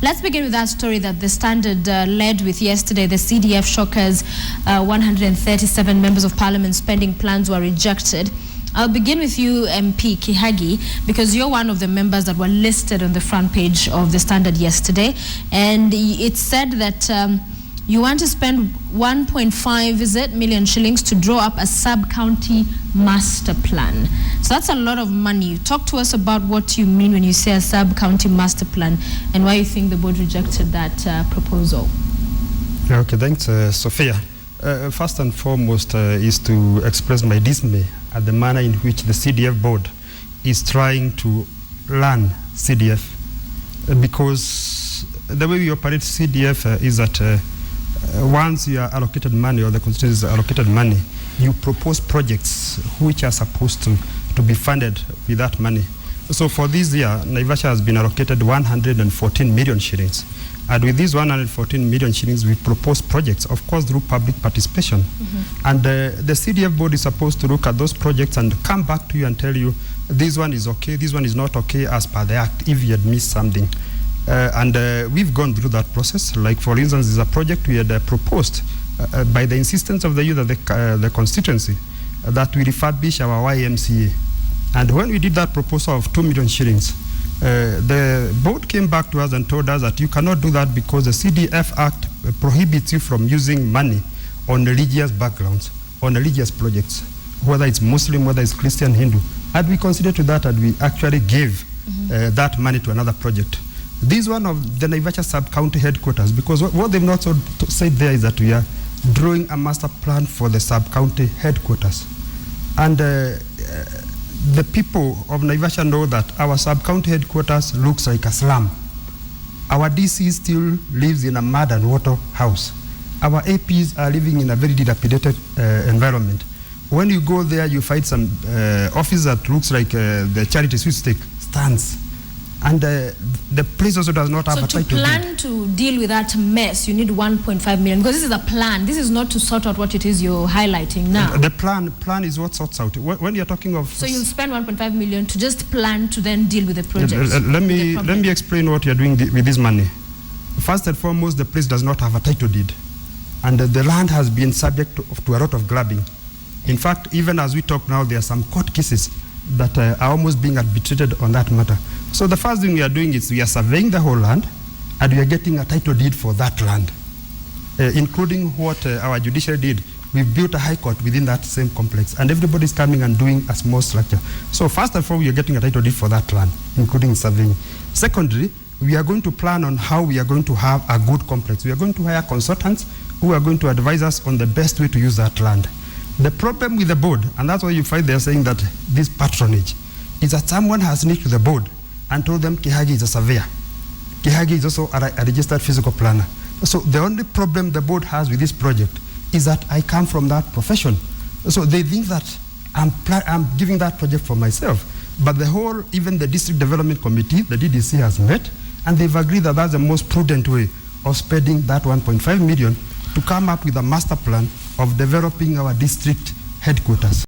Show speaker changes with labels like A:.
A: Let's begin with that story that the Standard led with yesterday. The CDF shockers, 137 members of parliament spending plans were rejected. I'll begin with you, MP Kiagi, because you're one of the members that were listed on the front page of the Standard yesterday. And it said that you want to spend 1.5 million shillings to draw up a sub-county master plan. So that's a lot of money. Talk to us about what you mean when you say a sub-county master plan and why you think the board rejected that proposal.
B: Okay, thanks, Sophia. First and foremost is to express my dismay at the manner in which the CDF board is trying to learn CDF, because the way we operate CDF is that once you are allocated money, or the constituency is allocated money, you propose projects which are supposed to be funded with that money. So for this year, Naivasha has been allocated 114 million shillings. And with these 114 million shillings, we propose projects, of course, through public participation. And the CDF board is supposed to look at those projects and come back to you and tell you, this one is okay, this one is not okay as per the act, if you had missed something. We've gone through that process. Like, for instance, is a project we had proposed by the insistence of the youth of the constituency that we refurbish our YMCA. And when we did that proposal of 2 million shillings, the board came back to us and told us that you cannot do that because the CDF Act prohibits you from using money on religious backgrounds, on religious projects, whether it's Muslim, whether it's Christian, Hindu. And we considered to that, and we actually gave that money to another project. This one of the Naivasha sub-county headquarters, because what they've not said there is that we are drawing a master plan for the sub-county headquarters. And the people of Naivasha know that our sub-county headquarters looks like a slum. Our DC still lives in a mud and water house. Our APs are living in a very dilapidated environment. When you go there, you find some office that looks like the charity sweepstake stands. And the place also does not have a title.
A: So to plan to deal with that mess, you need 1.5 million, because this is a plan. This is not to sort out what it is you're highlighting now.
B: The plan is what sorts out. When you're talking of...
A: So you'll spend 1.5 million to just plan to then deal with the project.
B: Let me explain what you're doing with this money. First and foremost, the place does not have a title deed. And the land has been subject to a lot of grabbing. In fact, even as we talk now, there are some court cases that are almost being arbitrated on that matter. So the first thing we are doing is we are surveying the whole land, and we are getting a title deed for that land, including what our judiciary did. We've built a high court within that same complex, and everybody's coming and doing a small structure. So first and foremost, we are getting a title deed for that land, including surveying. Secondly, we are going to plan on how we are going to have a good complex. We are going to hire consultants who are going to advise us on the best way to use that land. The problem with the board, and that's why you find they're saying that this patronage, is that someone has sneaked to the board and told them Kiagi is a surveyor. Kiagi is also a registered physical planner. So the only problem the board has with this project is that I come from that profession. So they think that I'm giving that project for myself. But even the district development committee, the DDC, has met, and they've agreed that that's the most prudent way of spending that 1.5 million to come up with a master plan of developing our district headquarters.